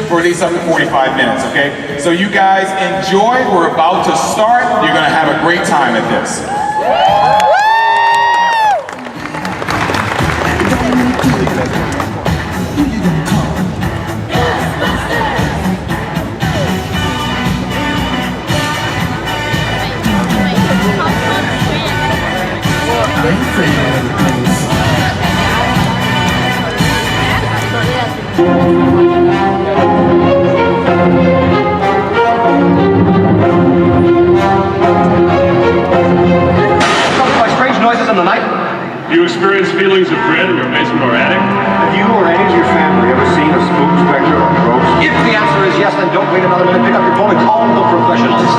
for at least up to 45 minutes, okay? So you guys enjoy. We're about to start. You're gonna have a great time at this. Do you experience feelings of dread in your basement or attic? Have you or any of your family ever seen a spook, specter, or ghost? If the answer is yes, then don't wait another minute. Pick up your phone and call the professionals.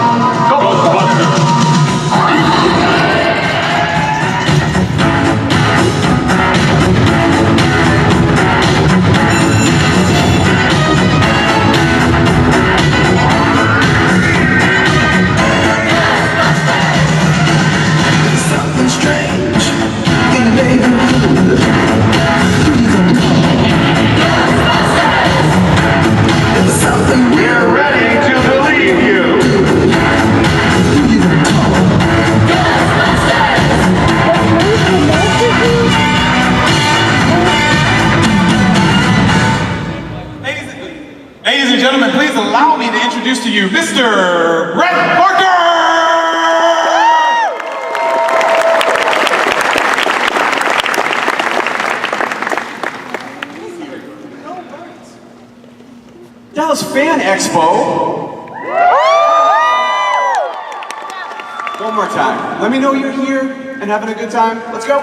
Ghostbusters! We're ready to believe you! Ladies and gentlemen, please allow me to introduce to you Mr. Brett Parker! Dallas Fan Expo. One more time. Let me know you're here and having a good time. Let's go.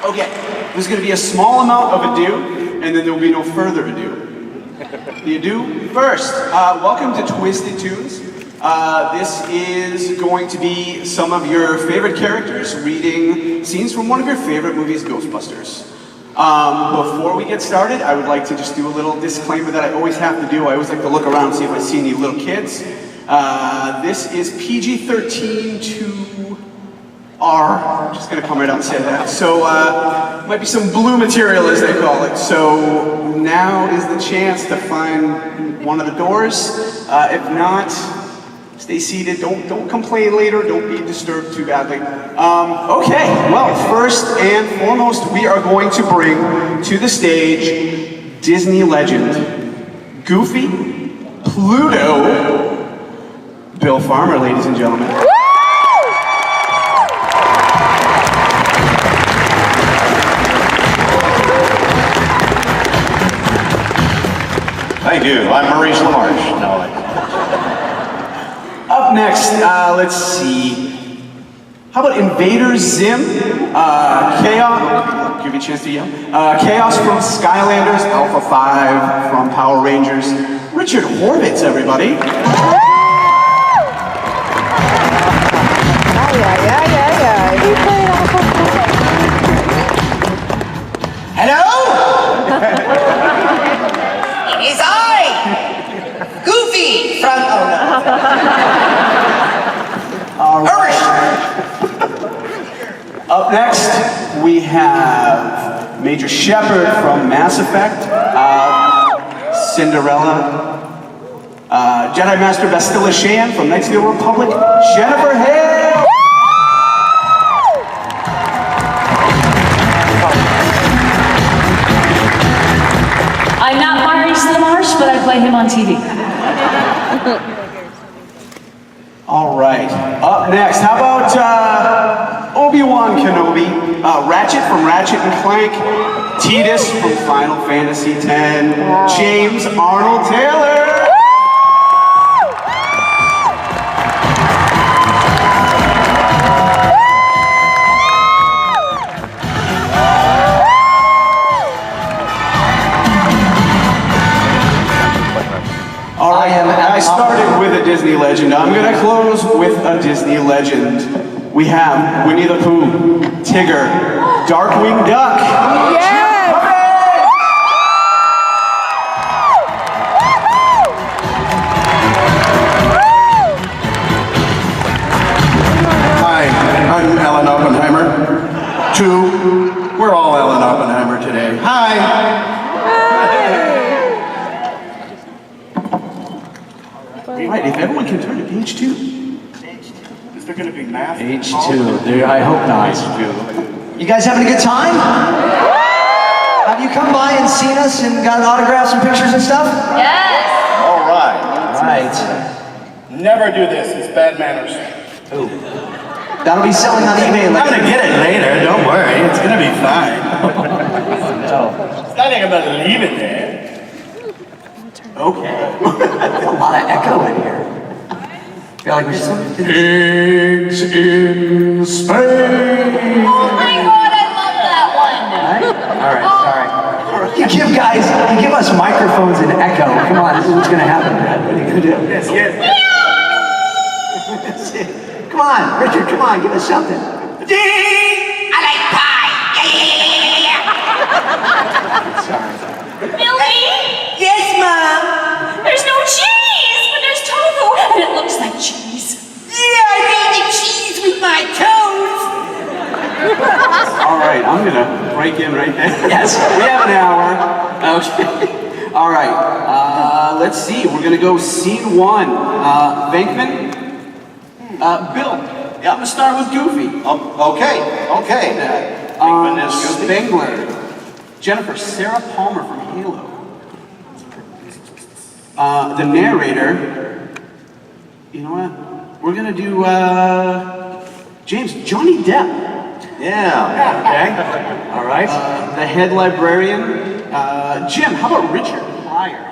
Okay, there's going to be a small amount of ado, and then there will be no further ado. The ado first. Welcome to Twisted Toonz. This is going to be some of your favorite characters reading scenes from one of your favorite movies, Ghostbusters. Before we get started, I would like to just do a little disclaimer that I always have to do. I always like to look around and see if I see any little kids. This is PG-13 to R. I'm just going to come right out and say that. So, might be some blue material, as they call it. So, now is the chance to find one of the doors. If not, stay seated. Don't complain later. Don't be disturbed too badly. Okay. Well, first and foremost, we are going to bring to the stage Disney legend, Goofy, Pluto, Bill Farmer, ladies and gentlemen. Thank you. I'm Maurice LaMarche. No, Up next, let's see. How about Invader Zim? Chaos. Give you a chance to yell. Chaos from Skylanders. Alpha 5 from Power Rangers. Richard Horvitz, everybody. Hello? It is I, Goofy from... Oh no. Up next, we have Major Shepard from Mass Effect, Cinderella, Jedi Master Bastilla Shan from Knights of the Old Republic, Jennifer Hale! I'm not Maurice LaMarche, but I play him on TV. All right, up next, how about Obi-Wan Kenobi, Ratchet from Ratchet and Clank, Tidus from Final Fantasy X, James Arnold Taylor. All right, I started with a Disney legend. I'm going to close with a Disney legend. We have Winnie the Pooh, Tigger, Darkwing Duck. Yes! Hi, I'm Alan Oppenheimer. We're all Alan Oppenheimer today. Hi. if everyone can turn to page 2. Is there going to be math? Page 2. I hope not. You guys having a good time? Have you come by and seen us and got autographs and pictures and stuff? Yes. All right. Right. Never do this. It's bad manners. That'll be selling on eBay I'm later. gonna get it later, don't worry. It's gonna be fine. It's not even about to leave it there. Okay. A lot of echo in here. I feel like we should. Pigs in Spain. Oh my God, I love that one. All right, sorry. You give us microphones and echo. Come on, this is what's gonna happen, Brad. What are you gonna do? Yes. Come on, Richard, come on, give us something. I like pie. Yeah. Billy, Yes, Mom. there's no cheese, but there's tofu, and it looks like cheese. Yeah, I made the cheese with my toes. All right, I'm gonna break in right there. Yes. We have an hour. Okay. All right. Let's see. We're gonna go scene 1. Venkman. Bill. Yeah, I'm gonna start with Goofy. Okay. Spengler. Jennifer, Sarah Palmer from Halo. The narrator. You know what? We're gonna do James, Johnny Depp. Yeah. Okay. All right. The head librarian. Jim, how about Richard Pryor?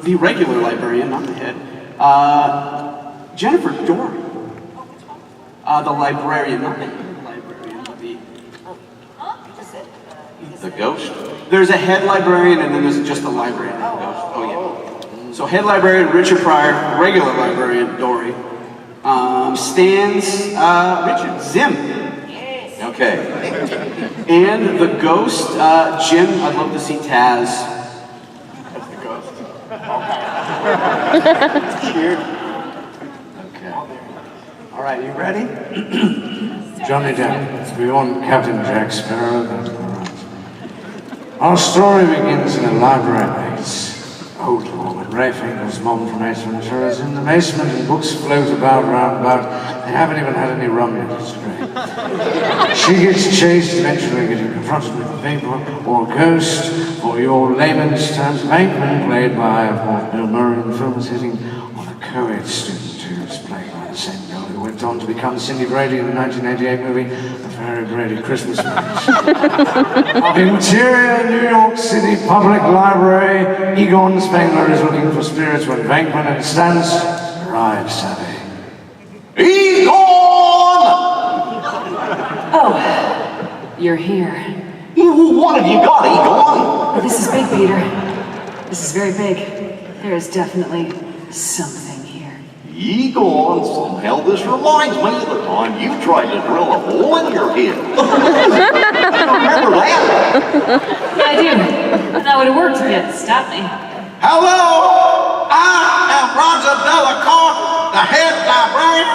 The regular librarian, not the head. Jennifer Dory. The librarian, not the head librarian, but The ghost. There's a head librarian and then there's just a librarian. Oh yeah. So head librarian Richard Pryor, regular librarian Dory. Stands Richard Zim. Okay. And the ghost, Jim, I'd love to see Taz. That's the ghost. Okay. All right, you ready? Johnny Depp, beyond Captain Jack Sparrow. That's all right. Our story begins in a library. It's old law, and Ray Finkel's mom from Ace Ventura is in the basement and books float about, round about. They haven't even had any rum yet, it's great. She gets chased, eventually getting confronted with a vapor or ghost, or your layman's terms, Bankman, played by, of course, Bill Murray in the film, is hitting on a co-ed student who is played by the same girl who went on to become Cindy Brady in the 1988 movie, A Very Brady Christmas Marriage. Interior New York City Public Library, Egon Spengler is looking for spirits when Bankman and Stans arrive, Savvy. Egon! Oh, you're here. What have you got, Egon? Oh, this is big, Peter. This is very big. There is definitely something here. Egon, somehow this reminds me of the time you tried to drill a hole in your head. Remember that? Yeah, I do. That would have worked if you hadn't stopped me. Hello, I am Roger Delacorte, the head librarian.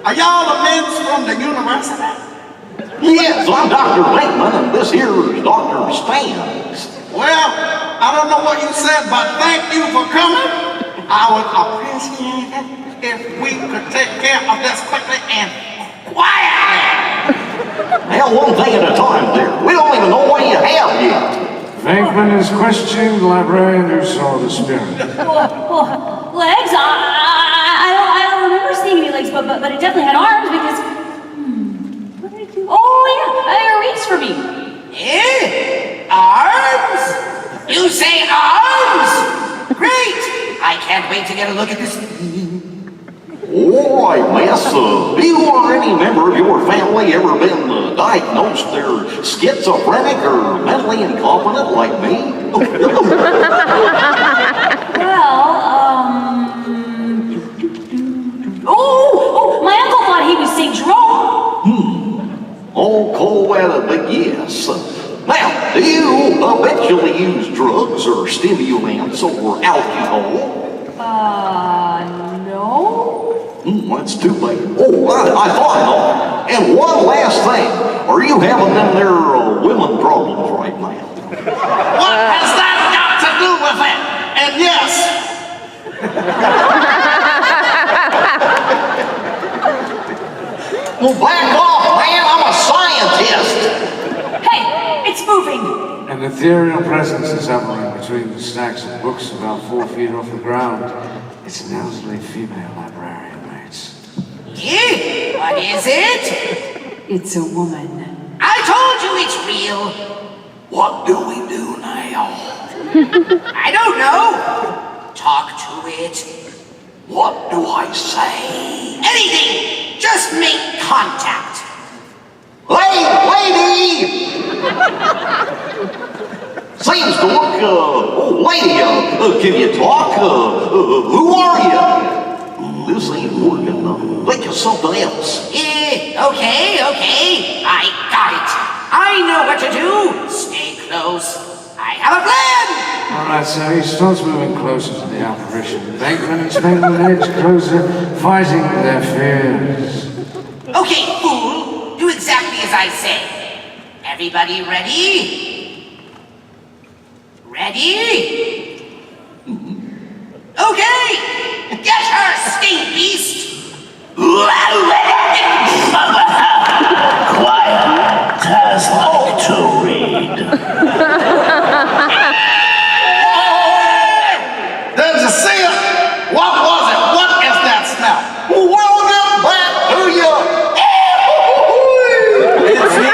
Are y'all the men from the university? Yes, I'm Dr. Bankman, and this here is Dr. Stans. Well, I don't know what you said, but thank you for coming. I would appreciate it if we could take care of this quickly and quietly. Now, one thing at a time, dear. We don't even know what you have yet. Bankman is questioning the librarian who saw the spirit. Well, legs? I don't remember seeing any legs, but it definitely had arms because... what did it do? Oh, yeah, it reached for me. Eh? Arms? You say arms? Great! I can't wait to get a look at this. All right, miss. Do you or any member of your family ever been diagnosed they're schizophrenic or mentally incompetent like me? Oh, my uncle thought he was St. Jerome. Oh, call that a big yes. Now, do you habitually use drugs or stimulants or alcohol? No. That's too late. Oh, I thought not. And one last thing. Are you having them there women problems right now? What has that got yes. Well, back off, man. I'm a scientist. Hey, it's moving. An ethereal presence is hovering between the stacks of books about 4 feet off the ground. It's an elderly female librarian, mates. Yeah? What is it? It's a woman. I told you it's real. What do we do now? I don't know. Talk to it. What do I say? Anything. Just make contact. Lady! Seems to look, lady, can you talk? Who are you? This ain't working. Think of something else. Okay. I got it. I know what to do. Stay close. I have a plan. All right, so he starts moving closer to the apparition. Bankman and Spangler edge closer, fighting their fears. Okay, fool. Do exactly as I say. Everybody ready? Ready? Okay! Get her, stink beast! Quiet. Tasks like to read. Did you see it? What was it? What is that smell? Welcome back to you. It's me.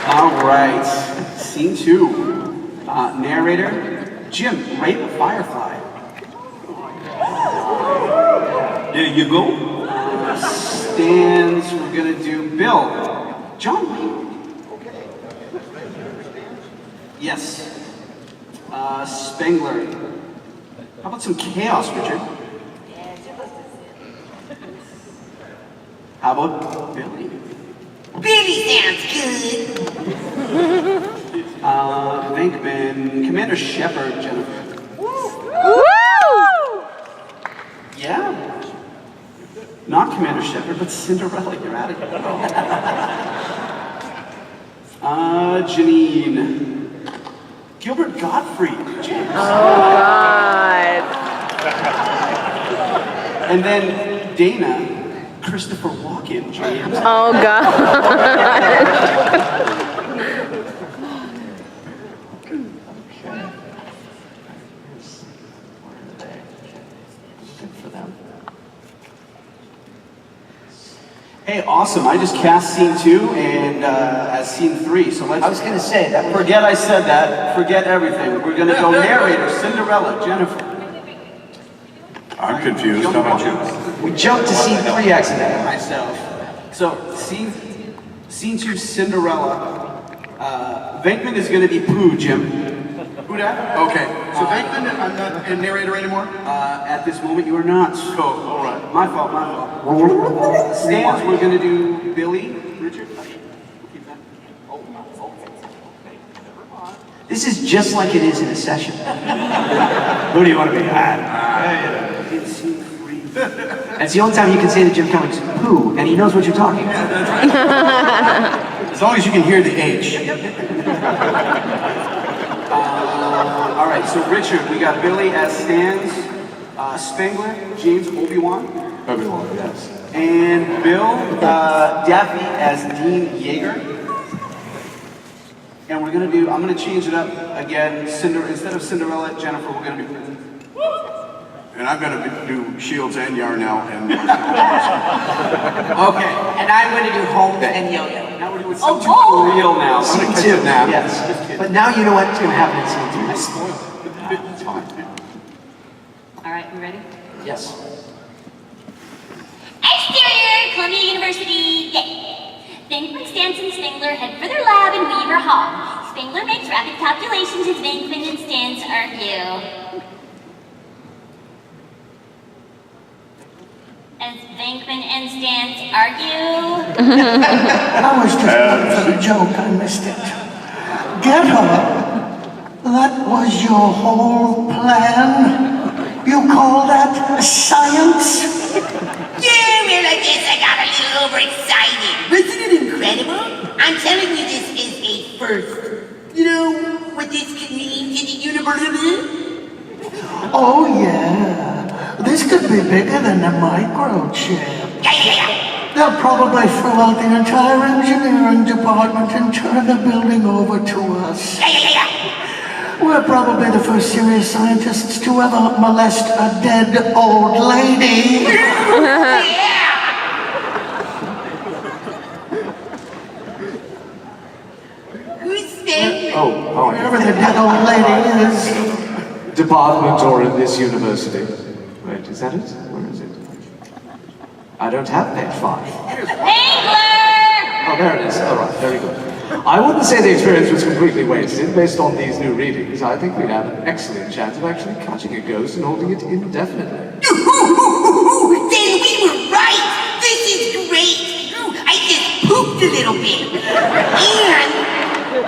All right, scene 2. Narrator, Jim, rate the Firefly. There you go. Stands, we're gonna do Bill. John. Yes. Spengler. How about some chaos, Richard? How about Billy? Billy sounds good. Venkman, Commander Shepard, Jennifer. Yeah. Not Commander Shepard, but Cinderella, you're out of here. Janine. Gilbert Gottfried, James. God. And then Dana, Christopher Walken, James. Oh, God. Hey, awesome. I just cast scene 2 and as scene 3. So let's. I was gonna say that. Forget I said that. Forget everything. We're gonna go narrator, Cinderella, Jennifer. I'm confused. How about you? We jumped to scene 3 accidentally. Myself. So scene 2, Cinderella. Venkman is gonna be Pooh, Jim. Who that? Okay. So Venkman, I'm not a narrator anymore? At this moment, you are not. Cool. All right. My fault. Stands, we're gonna do Billy, Richard. This is just like it is in a session. Who do you want to be? In scene 3. It's the only time you can say to Jim Cummings, "Who?" and he knows what you're talking about. As long as you can hear the H. All right, so Richard, we got Billy as Stans, Spengler, James Obi-Wan, Yes. and Bill Daffy as Dean Yeager. And we're gonna do, I'm gonna change it up again. Instead of Cinderella, Jennifer, we're gonna do. And I'm going to do Shields and Yarnell and Okay, And I'm going to do Holmes and Yo-Yo. now we're doing Oh, something whoa. real now. I'm Scene gonna 2, catch a nap. yes. But now you know what's gonna happen in scene 2. I spoiled it. It's fine. All right, we ready? Yes. Exterior, Columbia University, yay! Venkman, Stans, and Spengler head for their lab in Weaver Hall. Spengler makes rapid calculations as Venkman and Stans argue. As Venkman and Stans argue. I was just waiting for the joke, I missed it. Get her? That was your whole plan? You call that science? Yeah, somewhere like this, I got a little overexcited. Wasn't it incredible? I'm telling you, this is a first. You know what this could mean to the universe? Oh, yeah. This could be bigger than a microchip. Yeah. They'll probably throw out the entire engineering department and turn the building over to us. Yeah. We're probably the first serious scientists to ever molest a dead old lady. Who's that? Wherever the dead old lady is. Department or in this university. Wait, is that it? Where is it? I don't have page 5. Oh, there it is. All right, very good. I wouldn't say the experience was completely wasted. Based on these new readings, I think we have an excellent chance of actually catching a ghost and holding it indefinitely. Then we were right! This is great! I just pooped a little bit. And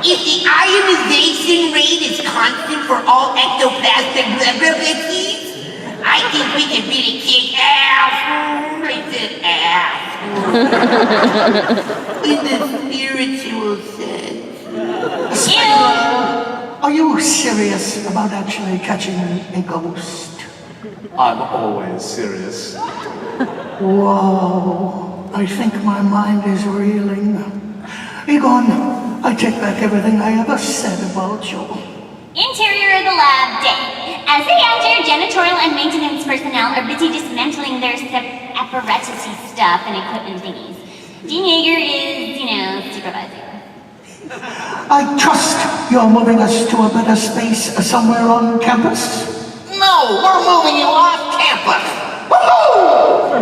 if the ionization rate is constant for all ectoplasmic abilities, I think we can really kick ass. I said ass. In the spiritual sense. Are you serious about actually catching a ghost? I'm always serious. Whoa, I think my mind is reeling. Egon, I take back everything I ever said about you. Interior of the lab day. As they enter, janitorial and maintenance personnel are busy dismantling their apparatus-y stuff and equipment thingies. Dean Yeager is, supervising. I trust you're moving us to a better space somewhere on campus? No, we're moving you off campus. Woohoo!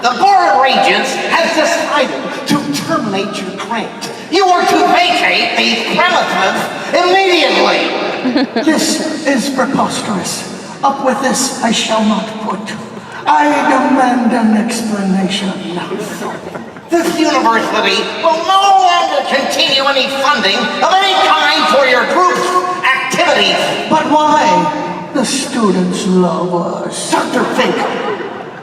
The Board of Regents has decided to terminate your grant. You are to vacate these premises immediately. This is preposterous. Up with this I shall not put. I demand an explanation. This university will no longer continue any funding of any kind for your group's activities. But why? The students love us. Dr. Fink,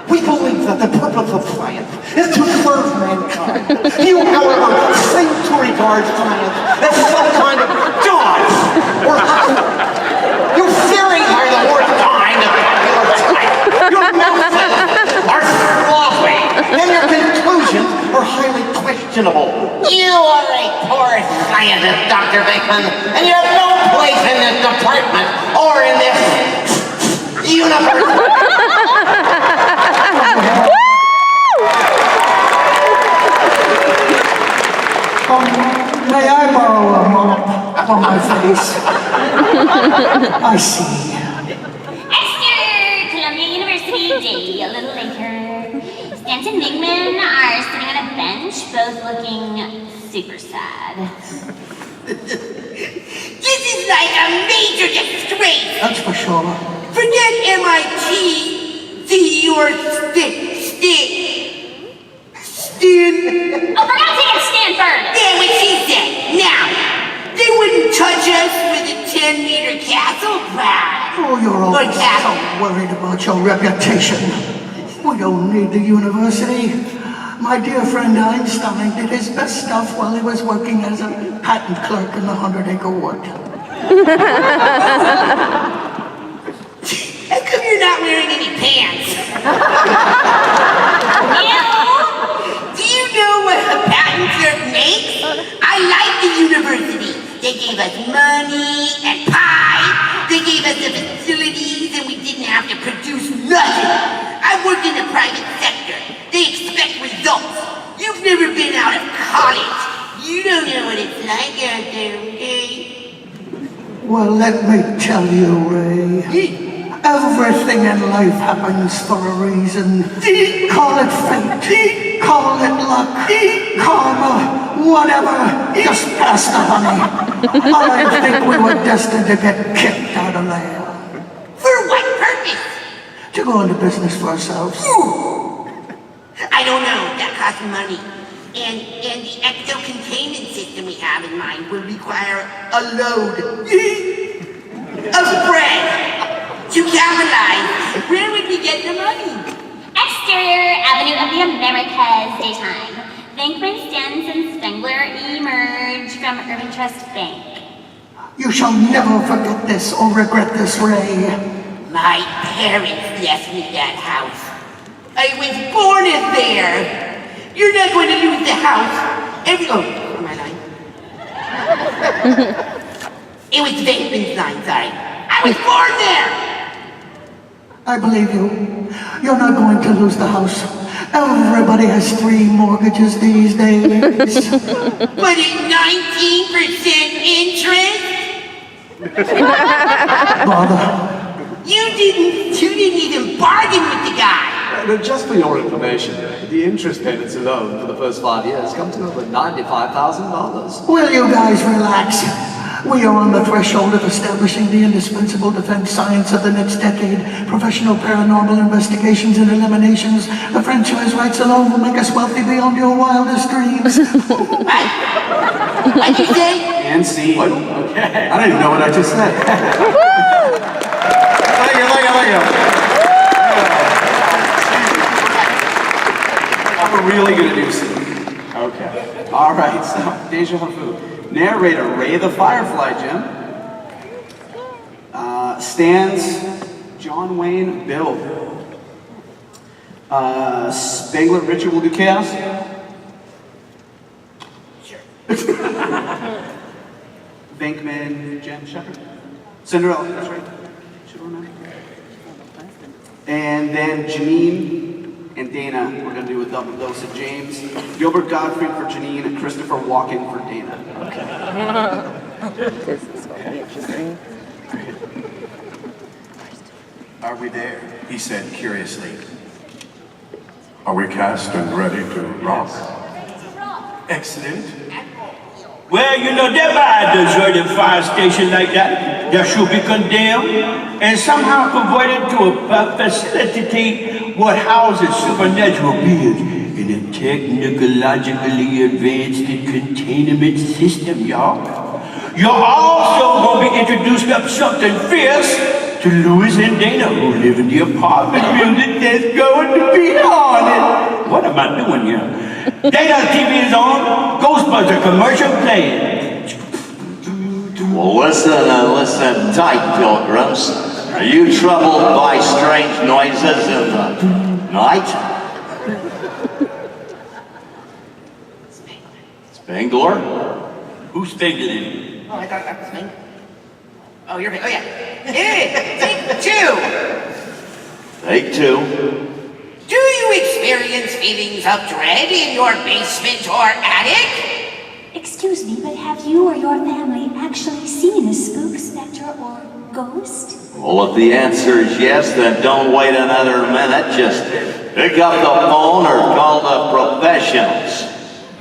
we believe that the purpose of science is to serve mankind. You, however, seem to regard science as some kind of dodge or hustle. Your theories are the worst kind of popular science. Your methods are sloppy, and your conclusions are highly questionable. You are a poor scientist, Dr. Vinkman, and you have no place in this department or in this universe. May I borrow a mop for my face? I see. Exterior, Columbia University day, a little later. Stanton and Bigman are sitting on a bench, both looking super sad. This is like a major disgrace. That's for sure. Forget MIT, see your stick. Oh, for God's sake, it's Stanford! Yeah, what she said. Now, they wouldn't touch us with a 10-meter castle pride. Oh, you're always so worried about your reputation. We don't need the university. My dear friend Einstein did his best stuff while he was working as a patent clerk in the 100-acre wood. How come you're not wearing any pants? Do you know what a patent clerk makes? I like the university. They gave us money and pie. They gave us the facilities and we didn't have to produce nothing. I worked in the private sector. They expect results. You've never been out of college. You don't know what it's like out there, okay? Well, let me tell you, Ray. Everything in life happens for a reason. Call it fate, call it luck, karma, whatever. Just pass the honey. I think we were destined to get kicked out of there. For what purpose? To go into business for ourselves. I don't know. That costs money. And the exo-containment system we have in mind will require a load of bread. To capitalize, where would we get the money? Exterior, Avenue of the Americas daytime. Bankman, Stans, and Spengler emerge from Urban Trust Bank. You shall never forget this or regret this, Ray. My parents left me that house. I was born in there. You're not going to lose the house. Am I lying? It was Bankman's line, sorry. I was born there. I believe you. You're not going to lose the house. Everybody has 3 mortgages these days. But at 19% interest? Bother. You didn't even bargain with the guy. Just for your information, the interest payments alone for the first 5 years come to over $95,000. Will you guys relax? We are on the threshold of establishing the indispensable defense science of the next decade. Professional paranormal investigations and eliminations. The franchise rights alone will make us wealthy beyond your wildest dreams. What'd you say? And see. Okay. I don't even know what I just said. Thank you. We're really gonna do some. Okay. All right. So, deja vu. Narrator Ray the Firefly, Jim. Stans, John Wayne, Bill. Spengler, Richard will do chaos. Sure. Bankman, Jen Shepherd. Cinderella, that's right. Should remember. And then Janine and Dana, we're going to do a double dose of James. Gilbert Gottfried for Janine and Christopher Walken for Dana. This is going to be interesting. Are we there? He said curiously. Are we cast and ready to rock? Excellent. Well, you know, that by a deserted fire station like that should be condemned and somehow converted to a facility what houses supernatural beings in a technologically advanced containment system, y'all. You're also going to be introduced up something fierce to Louis and Dana, who live in the apartment building that's going to be haunted. What am I doing here? Dana's TV is on, Ghostbusters commercial playing. Well, listen tight, pilgrims. Are you troubled by strange noises in the night? Spengler? Who's Spengler? Oh, I thought that was me. Oh, you're me. Oh, yeah. Hey, take 2. Take 2. Do you experience feelings of dread in your basement or attic? Excuse me, but have you or your family actually seen a spook, specter, or ghost? Well, if the answer is yes, then don't wait another minute. Just pick up the phone or call the professionals.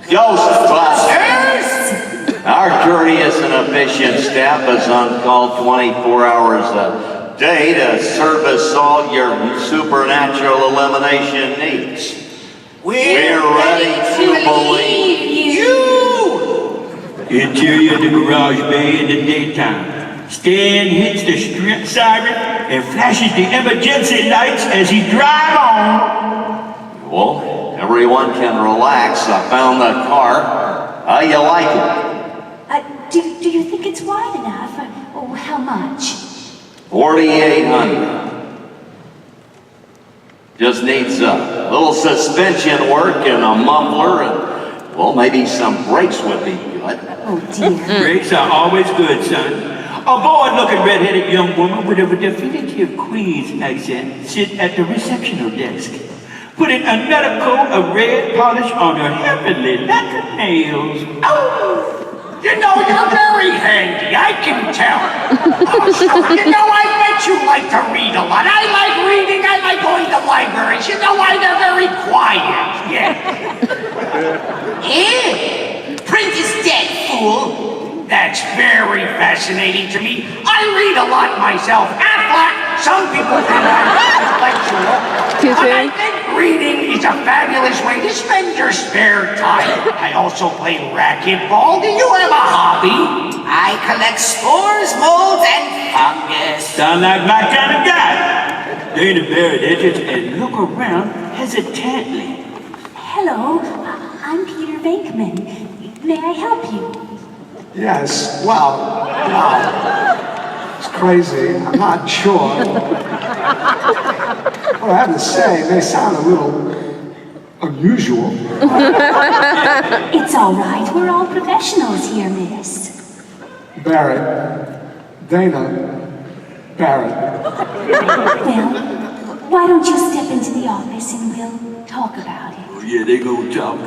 Ghostbusters! Our courteous and efficient staff is on call 24 hours a day to service all your supernatural elimination needs. We're ready to believe you! Interior of the garage bay in the daytime. Stan hits the strip siren and flashes the emergency lights as he drives on. Well, everyone can relax. I found the car. How you like it? Do you think it's wide enough? Oh, how much? 4,800. Just needs a little suspension work and a muffler and, well, maybe some brakes would be good. Oh, dear. Brakes are always good, son. A bored-looking red-headed young woman with a definitive Queen's accent sits at the receptional desk, putting another coat of red polish on her heavenly lacquered nails. Oh! You know, you're very handy, I can tell. Oh, sure. You know, I bet you like to read a lot. I like reading, I like going to libraries. You know why? They're very quiet. Yeah. Print is dead, fool. That's very fascinating to me. I read a lot myself. Affleck, some people think I'm intellectual. But I think reading is a fabulous way to spend your spare time. I also play racquetball. Do you have a hobby? I collect spores, molds, and fungus. Sound like my kind of guy. Dana buried edges and look around hesitantly. Hello, I'm Peter Venkman. May I help you? Yes, well, it's crazy. I'm not sure. What I have to say may sound a little unusual. It's all right. We're all professionals here, miss. Barrett, Dana, Barrett. Well, why don't you step into the office and we'll talk about it? Oh yeah, they gonna talk.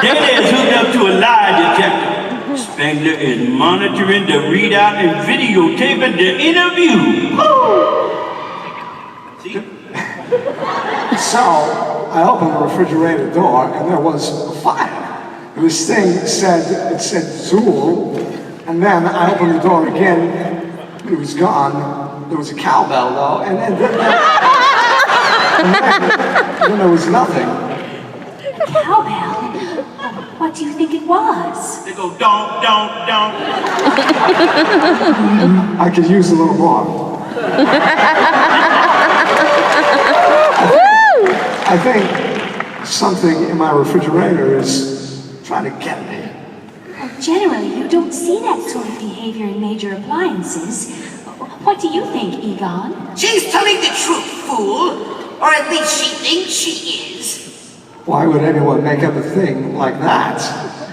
Dana is hooked up to a lie detector. Spangler is monitoring the readout and videotaping the interview. So, I opened the refrigerator door and there was a fire. And this thing said Zool, and then I opened the door again, it was gone. There was a cowbell though, and then there was nothing. Cowbell? What do you think it was? They go don't. I could use a little more. I think something in my refrigerator is trying to get me. Well, generally, you don't see that sort of behavior in major appliances. What do you think, Egon? She's telling the truth, fool. Or at least she thinks she is. Why would anyone make up a thing like that?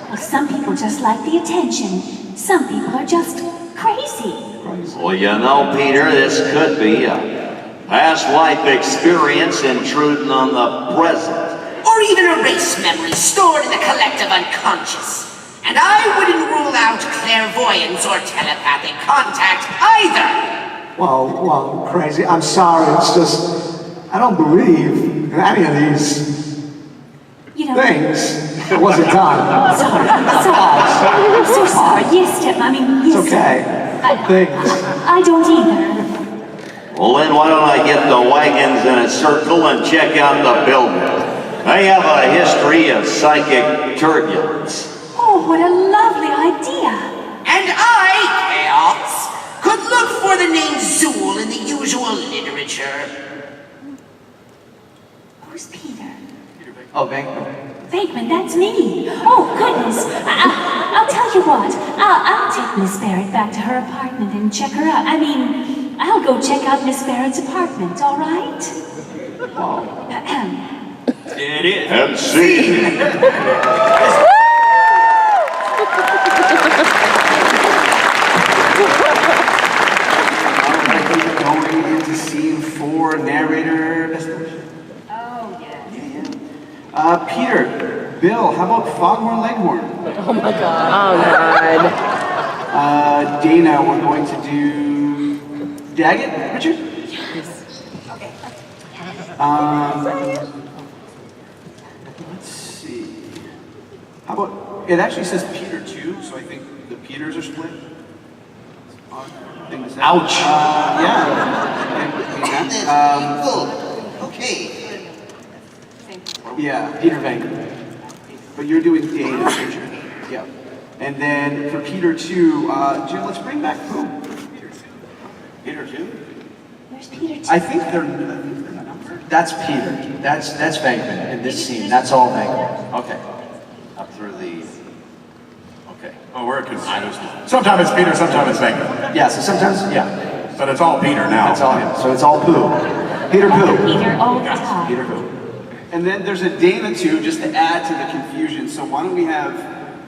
Well, some people just like the attention. Some people are just crazy. Well, you know, Peter, this could be a past life experience intruding on the present. Or even a race memory stored in the collective unconscious. And I wouldn't rule out clairvoyance or telepathic contact either. Well, crazy. I'm sorry. It's just, I don't believe in any of these things. It wasn't done. Sorry. I'm so sorry. Yes, Step. I mean, yes. It's okay. I don't either. Well, then why don't I get the wagons in a circle and check out the building? They have a history of psychic turbulence. Oh, what a lovely idea. And I, Chaos, could look for the name Zool in the usual literature. Who's Peter? Oh, Venkman. Venkman, that's me. Oh, goodness. I'll tell you what. I'll take Miss Barrett back to her apartment and check her out. I mean, I'll go check out Miss Barrett's apartment, all right? There it is. And see. Going into scene 4, narrator investigation. Oh, yeah. Peter, Bill, how about Foghorn Leghorn? Oh my god. Oh god. Dana, we're going to do Daggett, Richard? Yes. Okay. Let's see. How about, it actually says Peter too, so I think the Peters are split. Ouch. Okay. Yeah, Peter Venkman. But you're doing Dana, Richard. Yeah. And then for Peter 2, Jim, let's bring back who? Peter 2? Where's Peter 2? I think they're numbered. That's Peter. That's Venkman in this scene. That's all Venkman. Okay. Up through the... Okay. Oh, we're confused. Sometimes it's Peter, sometimes it's Venkman. Yeah, so sometimes, yeah. But it's all Peter now. That's all him. So it's all Pooh. Peter Pooh. Peter all the time. Peter Pooh. And then there's a Dana 2, just to add to the confusion. So why don't we have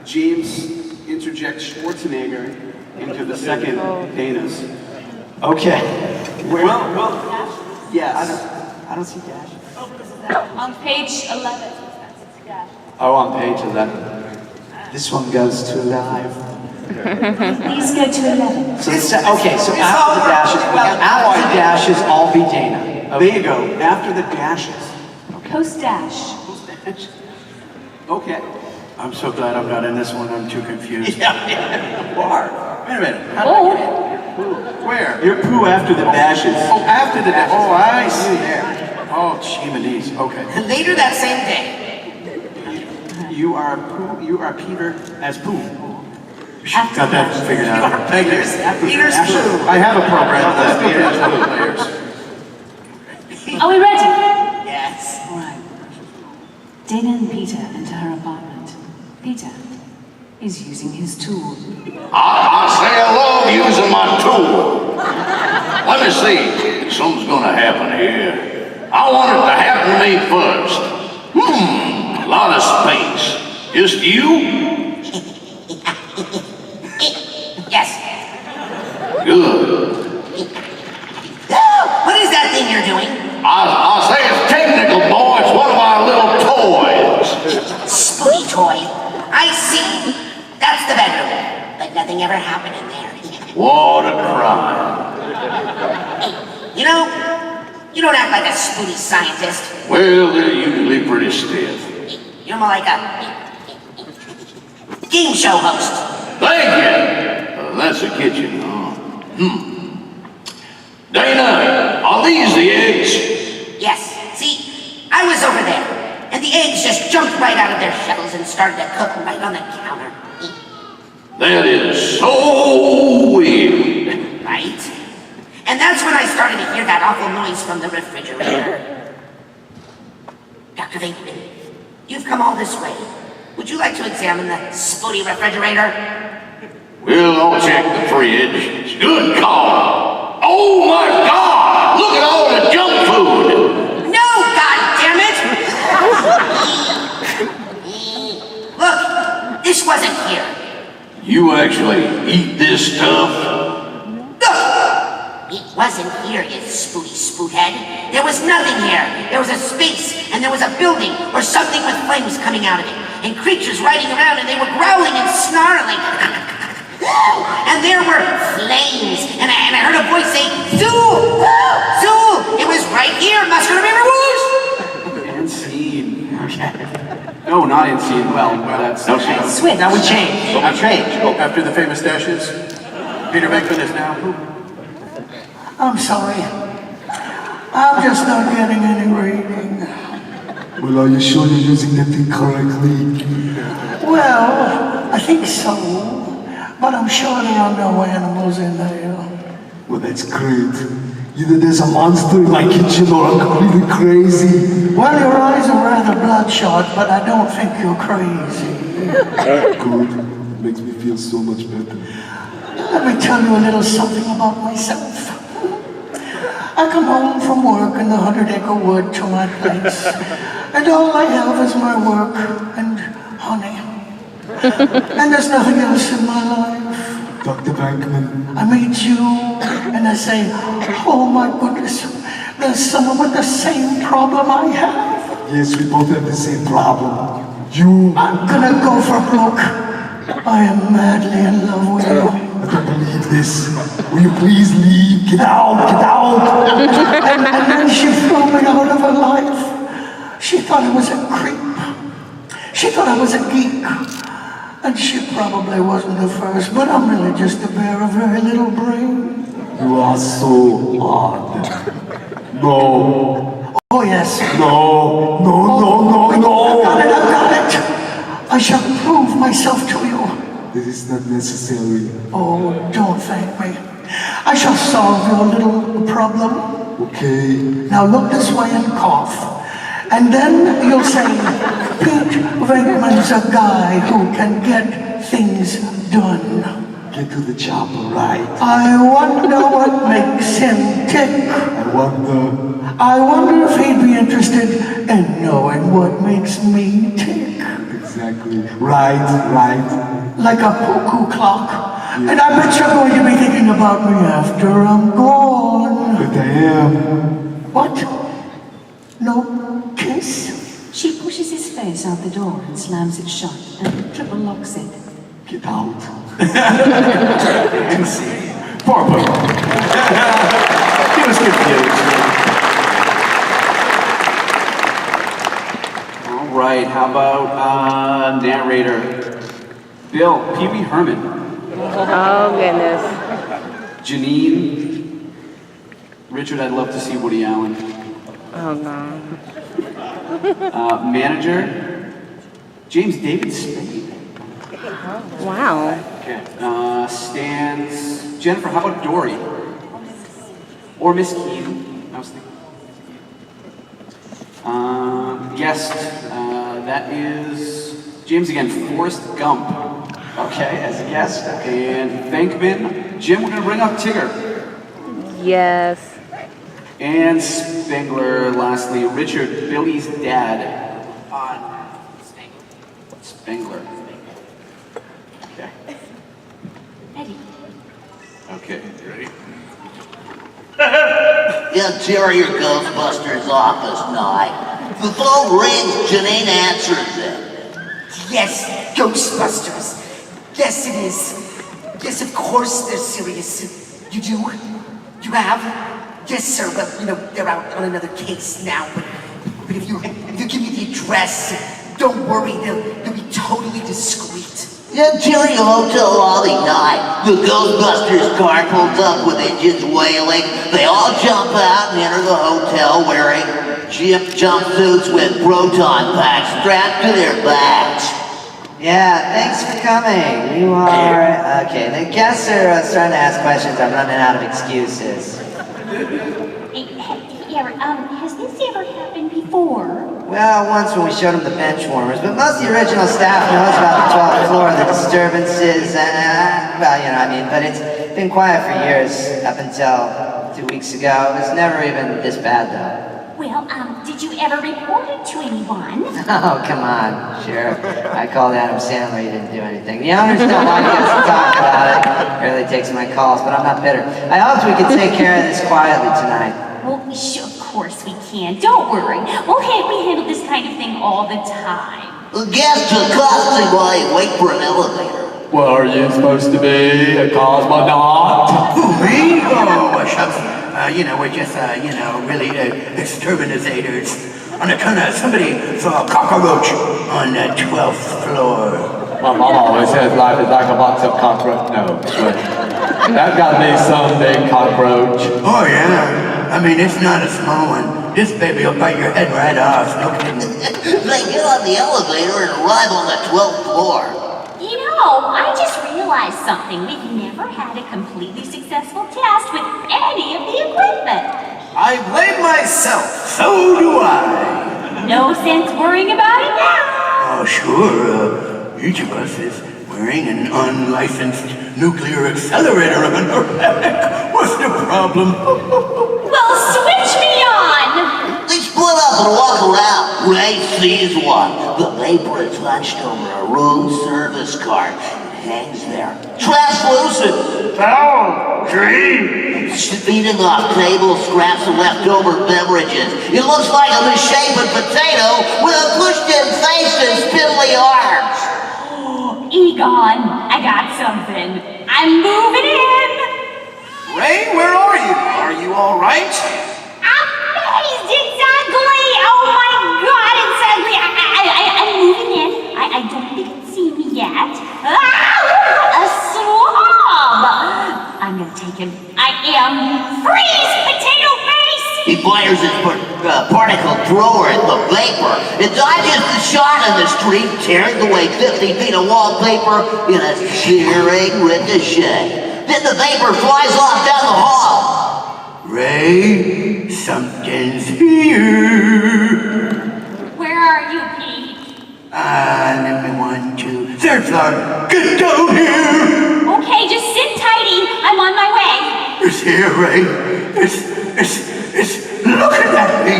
James interject Schwarzenegger into the second Danas? Okay. Well, yes. I don't see Dash. On page 11. Oh, on page 11. This one goes to live. Please go to 11. So okay, so after the dashes, all be Dana. Okay. There you go. After the dashes. Post-dash. Okay. I'm so glad I'm not in this one. I'm too confused. Yeah. You are. Wait a minute. Oh. Where? You're Pooh after the dashes. Oh, after the dash. Oh, I see. Oh, Chimneys. Okay. And later that same day. You are Pooh. You are Peter as Pooh. Got that figured out. Peter's Pooh. I have a program that Peter's Pooh players. Are we ready? Dana and Peter into her apartment. Peter is using his tool. I say I love using my tool. Let me see. Something's gonna happen here. I want it to happen to me first. A lot of space. Just you? Yes. Good. What is that thing you're doing? I'll say it's technical, boy. It's one of our little toys. Spooky toy. I see. That's the bedroom. But nothing ever happened in there. What a crime. Hey, you don't act like a spooky scientist. Well, they're usually pretty stiff. You're more like a game show host. Thank you. That's the kitchen, huh? Dana, are these the eggs? Yes. See, I was over there, and the eggs just jumped right out of their shells and started to cook right on the counter. That is so weird. Right? And that's when I started to hear that awful noise from the refrigerator. Dr. Venkman, you've come all this way. Would you like to examine the spooky refrigerator? Well, I'll check the fridge. Good call. Oh my God! Look at all the junk food! No, goddammit! Look, this wasn't here. You actually eat this stuff? Look! It wasn't here, you spooky spoothead. There was nothing here. There was a space, and there was a building, or something with flames coming out of it, and creatures riding around, and they were growling and snarling. And there were flames, and I heard a voice say, Zool! Zool! It was right here, Muscular River Whoosh! And scene. Okay. No, not in scene. Well, that's... No scene. Switch. Now we change. We change. After the famous dashes, Peter Venkman is now who? I'm sorry. I'm just not getting any reading. Well, are you sure you're using the thing correctly? Well, I think so. But I'm sure there are no animals in there. Well, that's great. Either there's a monster in my kitchen or I'm completely crazy. Well, your eyes are rather bloodshot, but I don't think you're crazy. Good. Makes me feel so much better. Let me tell you a little something about myself. I come home from work in the 100-acre wood to my place, and all I have is my work and honey. And there's nothing else in my life. Dr. Venkman. I meet you, and I say, oh my goodness, there's someone with the same problem I have. Yes, we both have the same problem. You... I'm gonna go for broke. I am madly in love with you. I don't believe this. Will you please leave? Get out, get out! And then she threw me out of her life. She thought I was a creep. She thought I was a geek. And she probably wasn't the first, but I'm really just a bear of very little brain. You are so odd. No. Oh, yes. No. I've got it. I shall prove myself to you. This is not necessary. Oh, don't thank me. I shall solve your little problem. Okay. Now look this way and cough. And then you'll say, Pete Venkman's a guy who can get things done. Get to the chopper, right? I wonder what makes him tick. I wonder if he'd be interested in knowing what makes me tick. Exactly. Right. Like a cuckoo clock. Yeah. And I bet you're going to be thinking about me after I'm gone. But I am. What? No kiss? She pushes his face out the door and slams it shut and triple locks it. Get out. Poor boy. He was confused. All right, how about narrator? Bill, Pee Wee Herman. Oh, goodness. Janine. Richard, I'd love to see Woody Allen. Oh, no. Manager, James David Spade. Wow. Okay. Stands, Jennifer, how about Dory? Or Miss Keaton, I was thinking. Guest, That is James again, Forrest Gump. Okay, as a guest. And Venkman. Jim, we're gonna bring up Tigger. Yes. And Spengler, lastly, Richard, Billy's dad. Spengler. Okay. Eddie. Okay, ready? Interior Ghostbusters office night. The phone rings, Janine answers it. Yes, Ghostbusters. Yes, it is. Yes, of course they're serious. You do? You have? Yes, sir. Well, they're out on another case now. But if you give me the address, don't worry. They'll be totally discreet. Interior hotel lobby night. The Ghostbusters car pulls up with engines wailing. They all jump out and enter the hotel wearing jumpsuits with proton packs strapped to their backs. Yeah, thanks for coming. You are... Okay, the guests are starting to ask questions. I'm running out of excuses. Has this ever happened before? Well, once when we showed them the bench warmers, but most of the original staff knows about the 12th floor, the disturbances, but it's been quiet for years, up until 2 weeks ago. It was never even this bad, though. Well, did you ever report it to anyone? Oh, come on. Sure. I called Adam Sandler, he didn't do anything. The owners don't want us to talk about it. Barely takes my calls, but I'm not bitter. I hoped we could take care of this quietly tonight. Well, sure, of course we can. Don't worry. We handle this kind of thing all the time. The guests are constantly while you wait for an elevator. Well, are you supposed to be a cosmonaut? Who, me? Oh, shucks. We're just, really exterminators. On account of somebody saw a cockroach on the 12th floor. My mom always says life is like a box of cockroach. No, but that gotta be some big cockroach. Oh, yeah. I mean, it's not a small one. This baby will bite your head right off. No kidding. They get on the elevator and arrive on the 12th floor. I just realized something. We've never had a completely successful test with any of the equipment. I blame myself. So do I. No sense worrying about it now. Oh, sure. Each of us is wearing an unlicensed nuclear accelerator on our back. What's the problem? Well, switch me on. They split up and walk around. Ray sees one. The vapor is hunched over a room service cart. It hangs there. Translucent. Foul. Dream. Feeding off table scraps of leftover beverages. It looks like a misshapen potato with a pushed-in face and spindly arms. Egon, I got something. I'm moving in. Ray, where are you? Are you all right? Amazed! It's ugly! Oh my God, it's ugly! I'm moving in. I don't think it's seen me yet. A swab! I'm gonna take him. I am freeze, potato face! He fires his particle thrower at the vapor. It dodges the shot in the street, tears away 50 feet of wallpaper in a searing ricochet. Then the vapor flies off down the hall. Ray, something's here. Where are you, Pete? Let me 1, 2, 3rd floor. Get down here. Okay, just sit tighty. I'm on my way. It's here, Ray. It's looking at me.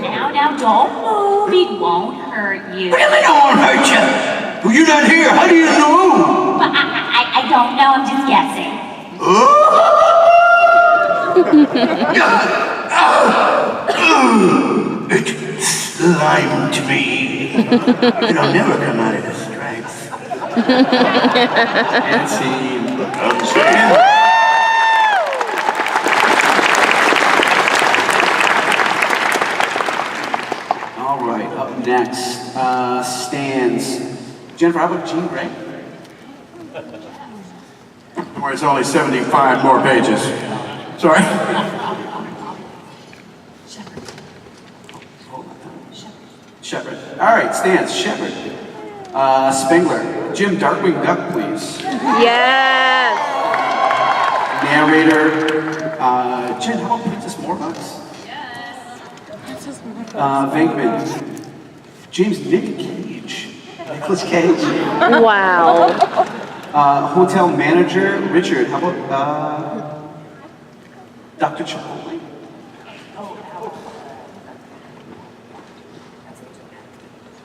Now, don't move. It won't hurt you. What do you mean it won't hurt you? Well, you're not here. How do you know? Well, I don't know. I'm just guessing. It slimed me. It'll never come out of the stripes. And scene. All right, up next, stands Jennifer. How about Jean Grey? Where it's only 75 more pages. Sorry. Shepard. All right, stands Shepard. Spengler. Jim, Darkwing Duck, please. Yes. Narrator. Jen, how about Princess Morbox? Yes. Venkman. James Nick Cage. Nicolas Cage. Wow. Hotel manager, Richard. How about Dr. Chipotle?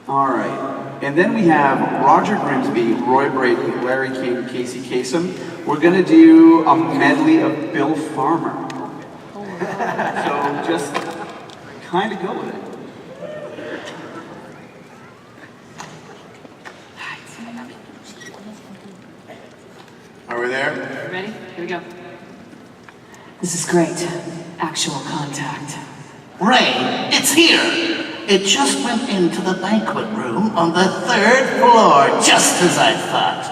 All right. And then we have Roger Grimsby, Roy Brady, Larry King, Casey Kasem. We're going to do a medley of Bill Farmer. So just kind of go with it. Are we there? Ready? Here we go. This is great. Actual contact. Ray, it's here. It just went into the banquet room on the 3rd floor, just as I thought.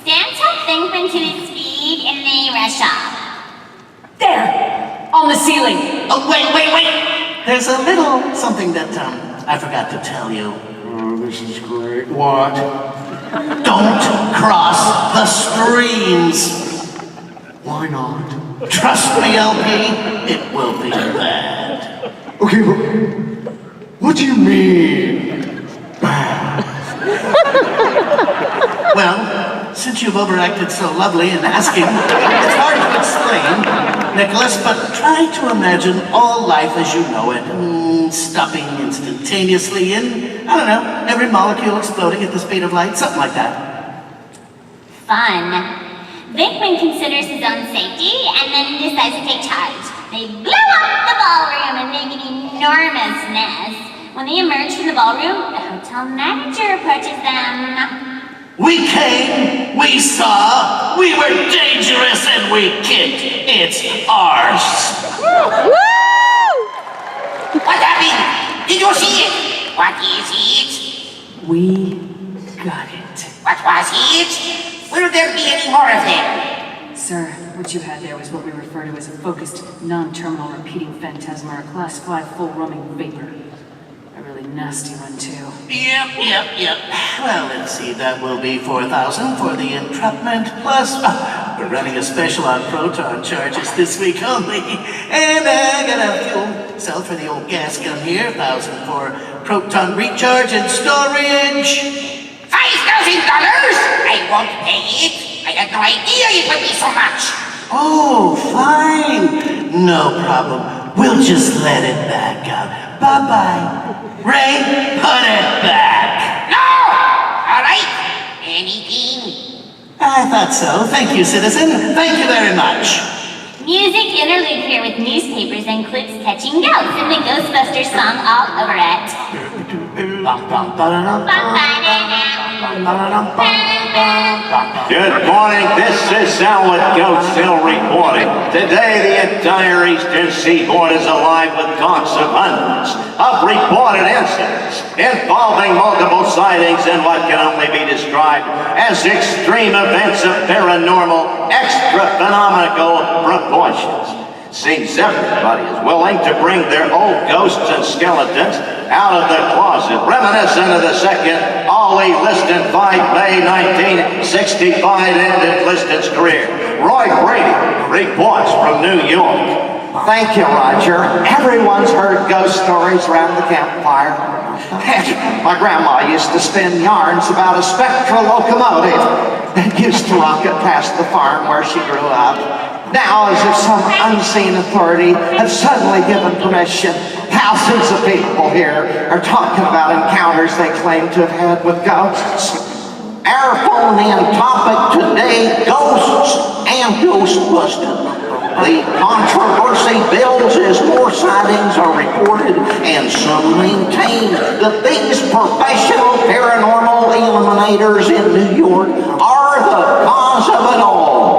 Stan took Thinkman to his feet and they rush off. There! On the ceiling! Oh, wait. There's a little something that, I forgot to tell you. Oh, this is great. What? Don't cross the streams. Why not? Trust me, LP, it will be bad. Okay, but what do you mean? Well, since you've overacted so lovely in asking, it's hard to explain, Nicholas, but try to imagine all life as you know it, stopping instantaneously in, I don't know, every molecule exploding at the speed of light, something like that. Fun. Thinkman considers his own safety and then decides to take charge. They blow up the ballroom and make an enormous mess. When they emerge from the ballroom, the hotel manager approaches them. We came, we saw, we were dangerous, and we kicked. It's ours. Woo! What happened? Did you see it? What is it? We got it. What was it? Will there be any more of them? Sir, what you had there was what we refer to as a focused, non-terminal repeating phantasma, or class 5 full roaming vapor. A really nasty one, too. Yep. Well, let's see, that will be 4,000 for the entrapment, plus we're running a special on proton charges this week only. And I got a fuel cell for the old gas gun here, 1,000 for proton recharge and storage. $5,000? I won't pay it. I had no idea it would be so much. Oh, fine. No problem. We'll just let it back out. Bye-bye. Ray, put it back. No! All right. Anything? I thought so. Thank you, citizen. Thank you very much. Music interlude here with newspapers and clips catching ghosts and the Ghostbusters song all over it. Good morning, this is Howard Ghost Hill reporting. Today the entire eastern seaboard is alive with talks of hundreds of reported incidents involving multiple sightings and what can only be described as extreme events of paranormal, extra-phenomenal proportions. Seems everybody is willing to bring their old ghosts and skeletons out of the closet, reminiscent of the second Ollie Liston 5 May 1965 ended Liston's career. Roy Brady reports from New York. Thank you, Roger. Everyone's heard ghost stories around the campfire. My grandma used to spin yarns about a spectral locomotive that used to rocket past the farm where she grew up. Now, as if some unseen authority has suddenly given permission, thousands of people here are talking about encounters they claim to have had with ghosts. Our phone-in topic today, ghosts and Ghostbusters. The controversy builds as more sightings are reported, and some maintain that these professional paranormal eliminators in New York are the cause of it all.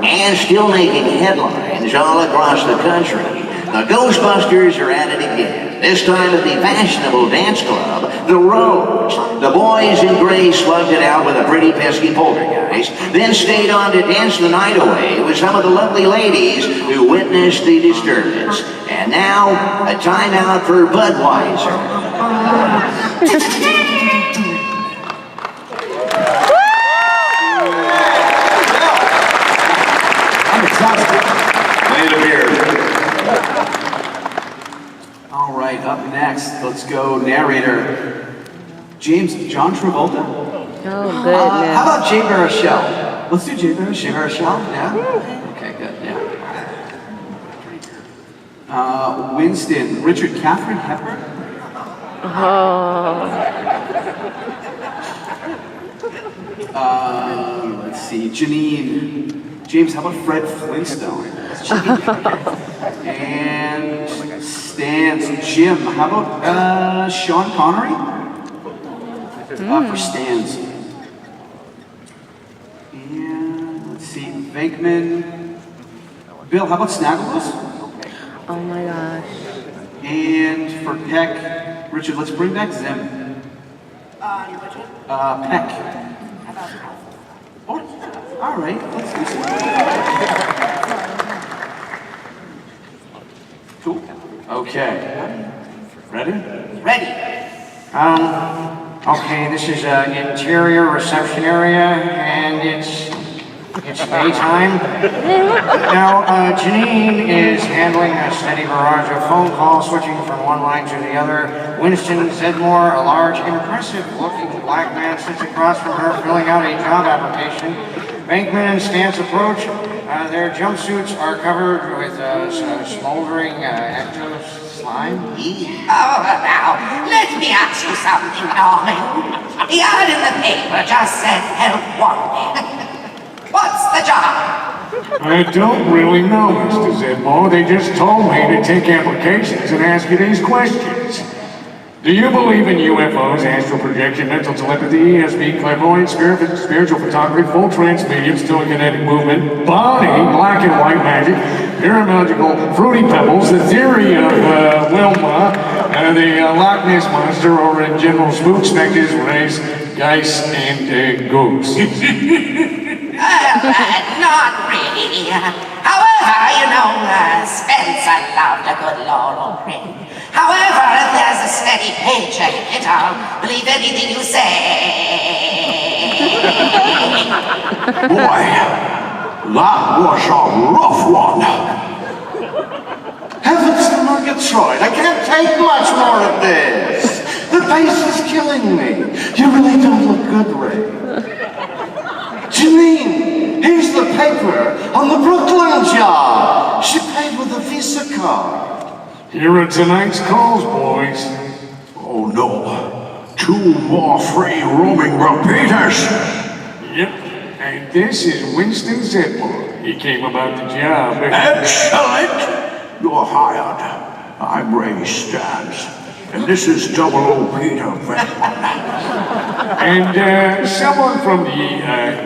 And still making headlines all across the country. The Ghostbusters are at it again. This time at the fashionable dance club, The Rose. The boys in gray slugged it out with a pretty pesky poltergeist, then stayed on to dance the night away with some of the lovely ladies who witnessed the disturbance. And now, a timeout for Budweiser. All right, up next, let's go narrator. James, John Travolta? Oh, goodness. How about Jay Baruchel? Let's do Jay Baruchel. Jay Baruchel? Yeah? Okay, good, yeah. Winston, Richard, Katharine Hepburn? Oh. Let's see, Janine. James, how about Fred Flintstone? And Stans, Jim, how about Sean Connery? For Stans. And let's see, Venkman. Bill, how about Snagglepuss? Oh my gosh. And for Peck, Richard, let's bring back Zem. Peck. Oh, all right, let's do some. Cool. Okay. Ready? Ready. Okay, this is an interior reception area, and it's daytime. Now, Janine is handling a steady barrage of phone calls, switching from one line to the other. Winston Zedmore, a large, impressive-looking black man, sits across from her, filling out a job application. Bankman and Stance approach. Their jumpsuits are covered with smoldering ecto slime. Oh, now, let me ask you something, Norman. The ad in the paper just said help wanted. What's the job? I don't really know, Mr. Zedmore. They just told me to take applications and ask you these questions. Do you believe in UFOs, astral projection, mental telepathy, ESP, clairvoyance, spiritual photography, full trance mediums, telekinetic movement, body, black and white magic, paramagical, fruity pebbles, the theory of Wilma, the Loch Ness Monster, or in general spook, specters, rays, geist, and ghosts? Not really. However, you know, Spencer loved a good laurel print. However, if there's a steady paycheck in it, I'll believe anything you say. Boy, that was a rough one. Heavens to Murgatroyd, I can't take much more of this. The pace is killing me. You really don't look good, Ray. Janine, here's the paper on the Brooklyn job. She paid with a Visa card. Here are tonight's calls, boys. Oh no, 2 more free roaming repeaters. Yep, and this is Winston Zedmore. He came about the job. Excellent! You're hired. I'm Ray Stans, and this is 00 Peter Venkman. And someone from the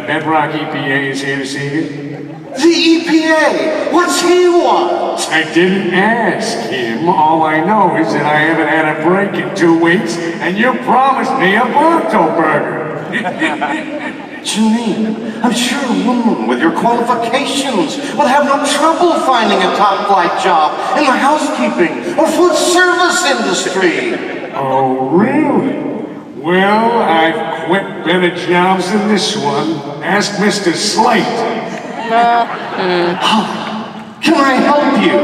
Bedrock EPA is here to see you. The EPA? What's he want? I didn't ask him. All I know is that I haven't had a break in 2 weeks, and you promised me a Bronco burger. Janine, I'm sure a woman with your qualifications would have no trouble finding a top-flight job in the housekeeping or food service industry. Oh, really? Well, I've quit better jobs than this one. Ask Mr. Slate. Can I help you?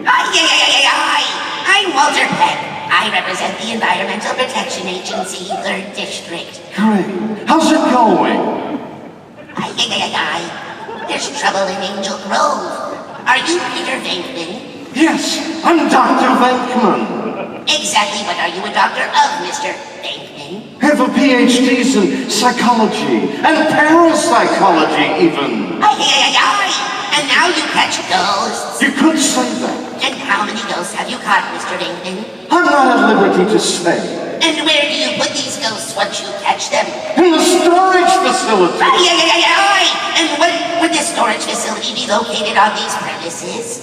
Hi, I'm Walter Peck. I represent the Environmental Protection Agency, 3rd District. Great. How's it going? There's trouble in Angel Grove. Are you Peter Venkman? Yes, I'm Dr. Venkman. Exactly what are you a doctor of, Mr. Venkman? I have a PhDs in psychology and parapsychology even. And now you catch ghosts. You could say that. And how many ghosts have you caught, Mr. Venkman? I'm not at liberty to say. And where do you put these ghosts once you catch them? In the storage facility. And would this storage facility be located on these premises?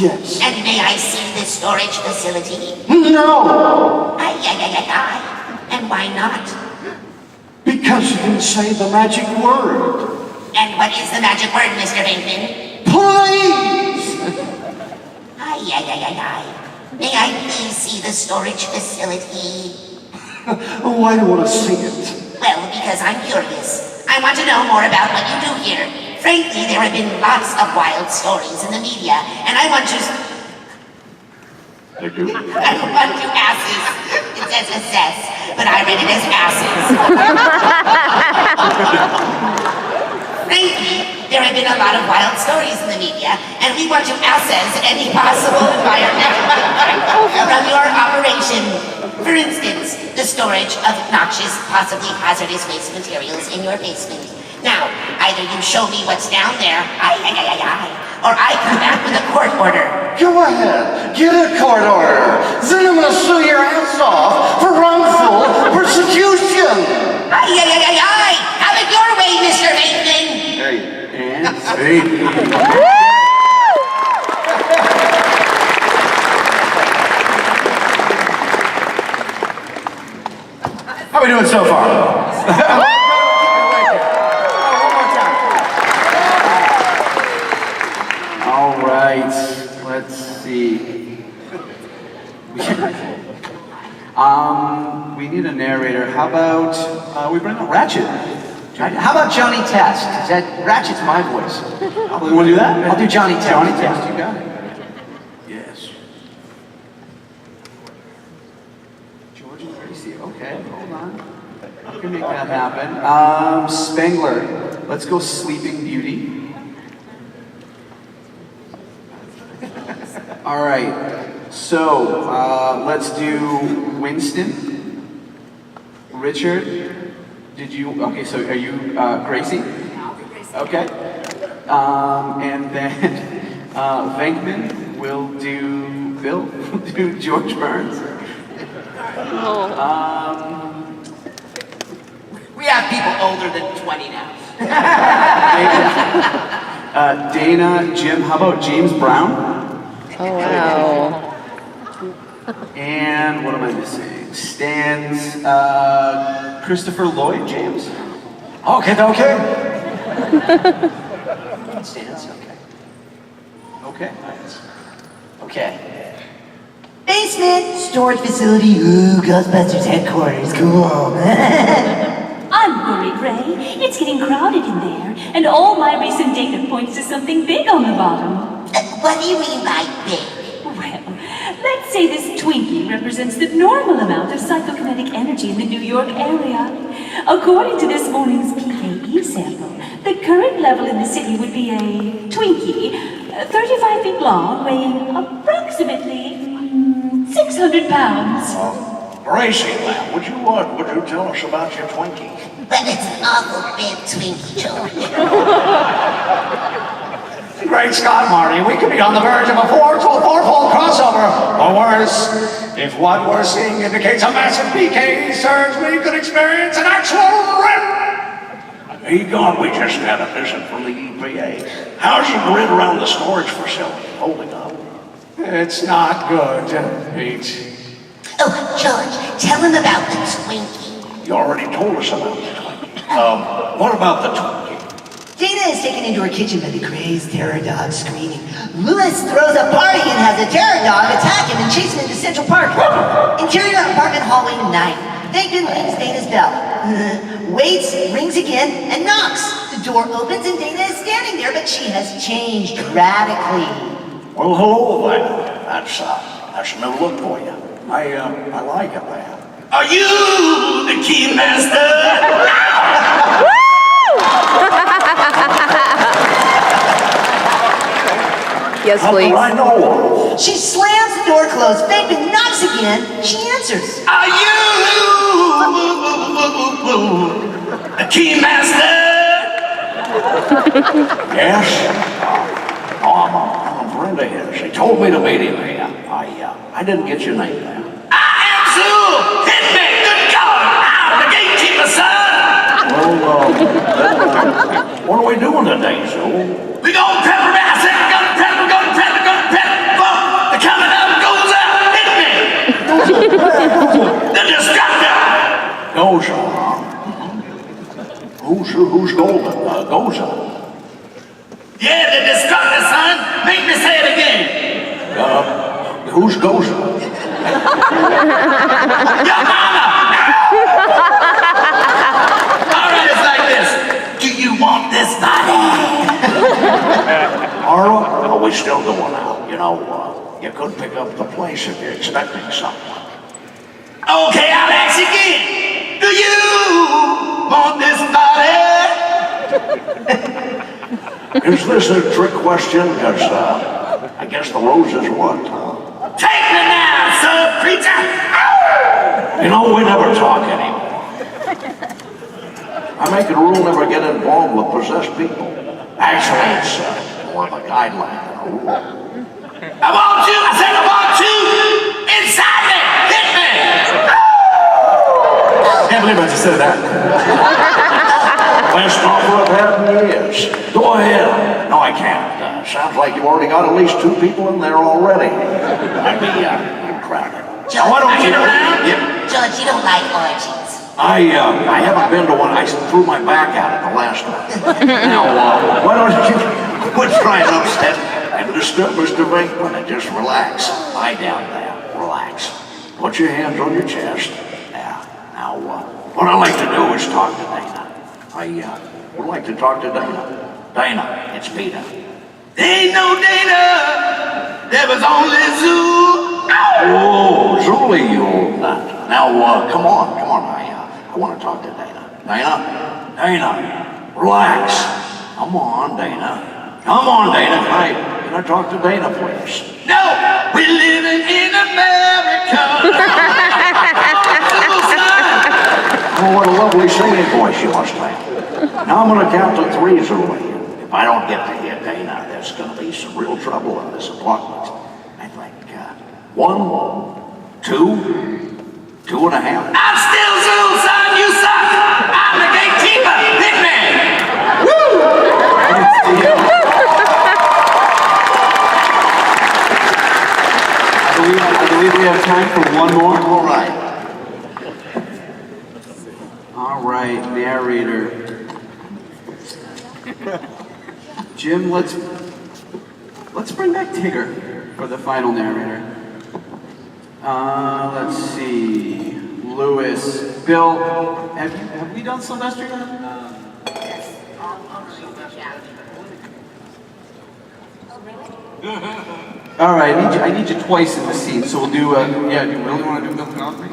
Yes. And may I see this storage facility? No. And why not? Because you didn't say the magic word. And what is the magic word, Mr. Venkman? Please! May I please see the storage facility? Why do you want to see it? Well, because I'm curious. I want to know more about what you do here. Frankly, there have been lots of wild stories in the media, and I want to ask It says assess, but I read it as asses. Frankly, there have been a lot of wild stories in the media, and we want to assess any possible environmental impact from your operation. For instance, the storage of noxious, possibly hazardous waste materials in your basement. Now, either you show me what's down there, or I come back with a court order. Go ahead, get a court order. Then I'm gonna sue your ass off for wrongful persecution. Have it your way, Mr. Bateman. How are we doing so far? All right, let's see. We need a narrator. How about we bring up Ratchet? How about Johnny Test? Ratchet's my voice. You want to do that? I'll do Johnny Test. Johnny Test, you got it. Yes. George and Gracie. Okay, hold on. I can make that happen. Spengler. Let's go Sleeping Beauty. All right. So let's do Winston. Richard. Did you? Okay. So are you Gracie? Okay. And then Venkman will do Bill. Will do George Burns. We have people older than 20 now. Dana, Jim. How about James Brown? Oh, wow. And what am I missing? Stan's Christopher Lloyd James. Okay. Stan's okay. Okay. Basement, storage facility, ooh, Ghostbusters headquarters, cool. I'm worried, Ray. It's getting crowded in there, and all my recent data points to something big on the bottom. What do you mean by big? Well, let's say this Twinkie represents the normal amount of psychokinetic energy in the New York area. According to this morning's PKE sample, the current level in the city would be a Twinkie, 35 feet long, weighing approximately 600 pounds. Gracie, now, would you tell us about your Twinkie? But it's an awful big Twinkie, George. Great Scott, Marty, we could be on the verge of a fourfold crossover. Or worse, if what we're seeing indicates a massive PKE surge, we could experience an actual rip. Egon, we just had a visit from the EPA. How's the grid around the storage facility holding up? It's not good, Pete. Oh, George, tell him about the Twinkie. You already told us about the Twinkie. What about the Twinkie? Dana is taken into her kitchen by the crazed terror dog screaming. Lewis throws a party and has a terror dog attack him and chase him into Central Park. Interior apartment hallway 9. Venkman rings Dana's bell. Waits, rings again, and knocks. The door opens and Dana is standing there, but she has changed radically. Well, hello there. That's a new look for you. I like it, man. Are you the key master? Yes, please. I know. She slams the door closed. Venkman knocks again. She answers. Are you the key master? Yes. I'm a friend of his. He told me to meet him here. I didn't get your name there. I am Sue! Hit me! Good God! I'm the gatekeeper, son! Well, what are we doing today, Sue? We gonna prep her ass and gun prep. Boom! The countdown goes out! Hit me! The destructor! Goza. Who's golden? Goza. Yeah, the destructor, son! Make me say it again! Who's Goza? Your mama! Alright, it's like this. Do you want this body? Arnold, are we still going out? You know, you could pick up the place if you're expecting someone. Okay, I'll ask again. Do you want this body? Is this a trick question? Because I guess the roses what? Take me now, son, preacher. You know, we never talk anymore. I make it a rule never get involved with possessed people. Actually, it's more of a guideline than a rule. I want you, I said I want you inside me. Hit me. Can't believe I just said that. Best offer I've had in years. Go ahead. No, I can't. Sounds like you've already got at least 2 people in there already. I'd be crowded. Judge, Why don't you? Yeah. Judge, you don't like orgies. I haven't been to one. I threw my back out at the last one. Now, why don't you quit trying to upset and disturb Mr. Venkman and just relax. Lie down there. Relax. Put your hands on your chest. Yeah. Now, what I'd like to do is talk to Dana. I would like to talk to Dana. Dana, it's Peter. Ain't no Dana. There was only Zoo. Oh, Julie, you old nut. Now, come on. I want to talk to Dana. Dana, relax. Come on, Dana. Can I talk to Dana, please? No, we're living in America. Oh, what a lovely singing voice you must have. Now I'm going to count to 3, Julie. If I don't get to hear Dana, there's going to be some real trouble in this apartment. I think 1, 2, 2.5. I'm still Zoo, son. You suck. I'm the gatekeeper. Hit me. Woo! I believe we have time for one more. All right, narrator. Jim, let's bring back Tigger for the final narrator. Let's see. Lewis, Bill, have we done Sylvester yet? All right, I need you twice in the scene, so we'll do. Yeah, do you really want to do Bill Cosby?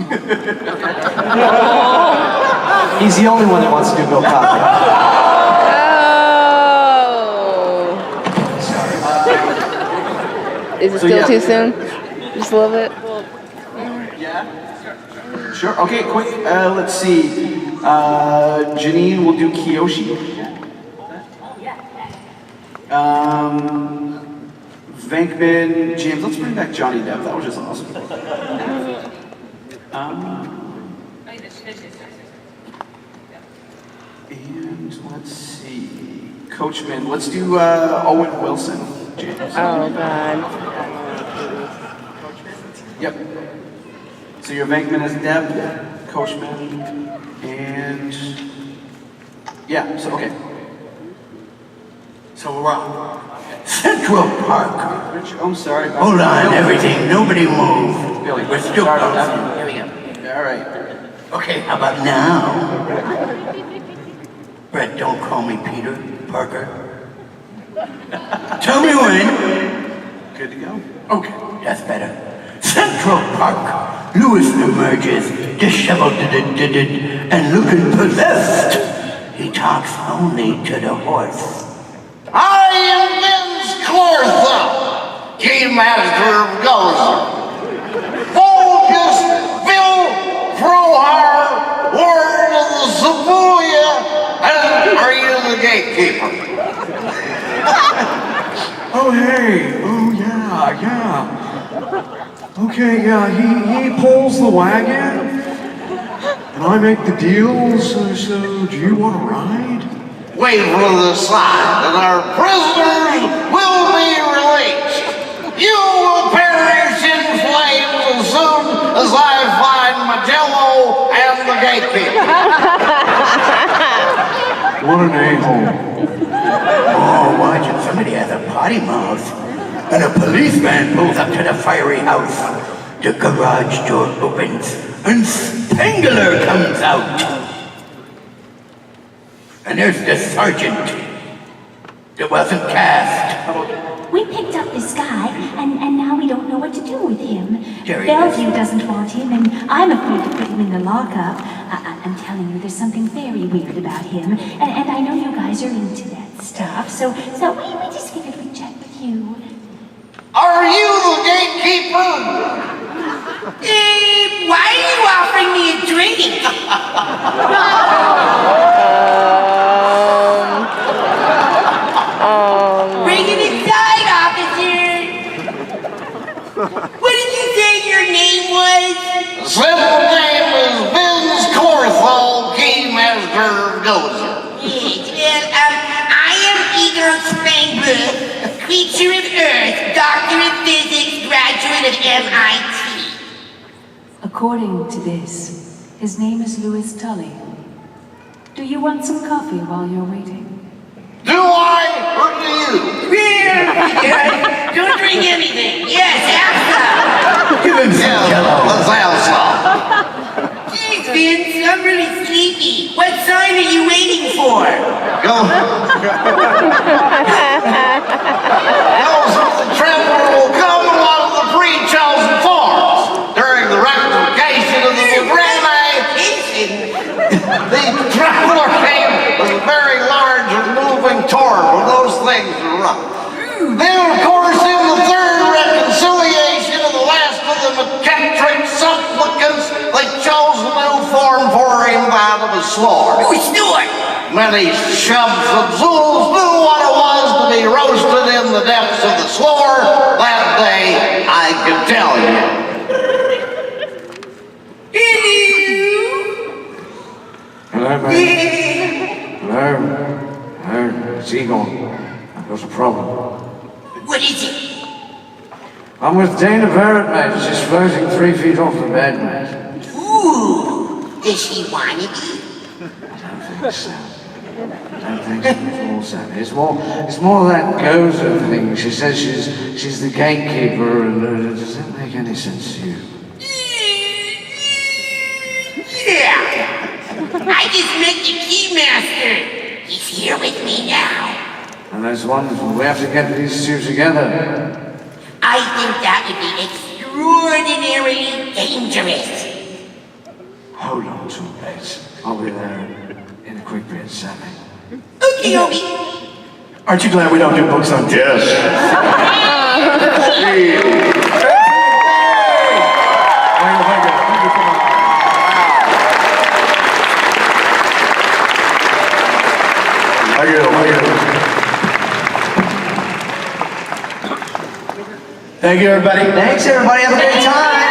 He's the only one that wants to do Bill Cosby. Is it still too soon? Just a little bit? Sure. Okay, quick. Let's see. Janine will do Kiyoshi. Venkman, James. Let's bring back Johnny Depp. That was just awesome. And let's see. Coachman. Let's do Owen Wilson. James. Oh God. Yep. So your Venkman is Deb, Coachman, and yeah. So okay. So we're on Central Park. Rich, I'm sorry. Hold on, everything. Nobody move. Billy, We're still Here we go. All right. Okay, how about now? Brett, don't call me Peter Parker. Tell me when. Good to go. Okay, that's better. Central Park. Lewis emerges, disheveled and looking possessed. He talks only to the horse. I am Vince Clartha, Game Master of Ghostbusters. Focus, Bill Frohar, Warden of the Savoya, and are you the gatekeeper? Oh, hey. Oh, yeah. Okay, yeah, he pulls the wagon, and I make the deals, so do you want to ride? Wait for the sign, and our prisoners will be released. You will perish in flames as soon as I find Magello and the gatekeeper. What an a-hole. Oh, watch it. Somebody has a potty mouth. And a policeman pulls up to the fiery house. The garage door opens, and Spangler comes out. And there's the sergeant that wasn't cast. We picked up this guy, and now we don't know what to do with him. him. Very Bellevue doesn't want him, and I'm afraid to put him in the lockup. I'm telling you, there's something very weird about him, and I know you guys are into that stuff, so we just figured we'd check with you. Are you the gatekeeper? Why are you offering me a drink? Bring it inside, officer. What did you say your name was? Simple name is Vince Corthall, Keymaster Gozer. Yes, well, I am Igor Spangberg, creature of Earth, doctor of physics, graduate of MIT. According to this, his name is Louis Tully. Do you want some coffee while you're waiting? Do I or do you? Don't drink anything. Yes, have some. Give him some jello. Let's have some. Jeez, Vince, I'm really sleepy. What sign are you waiting for? Goes with the trembler will come to one of the pre-chosen forms. During the rectification of the the traveler came with a very large and moving torn when those things are rough. Then, of course, in the third reconciliation of the last of the McKettrick supplicants, they chose a new form for him, that of a sword. Many shoves and zools knew what it was to be roasted in the depths of the sword. That day, I can tell you. Hello, mate. Hello. Hello. It's Egon. I've got a problem. What is it? I'm with Dana Barrett, mate. She's floating 3 feet off the bed, mate. Ooh, does she want to be? I don't think so. It's more that Gozer thing. She says she's the gatekeeper, and does that make any sense to you? Yeah. I just met the keymaster. He's here with me now. And that's wonderful. We have to get these two together. I think that would be extraordinarily dangerous. Hold on to it, mate. I'll be there in a quick bit, Sammy. Okay, Obi. Aren't you glad we don't do books on Yes. Thank you, everybody. Thanks, everybody. Have a great time.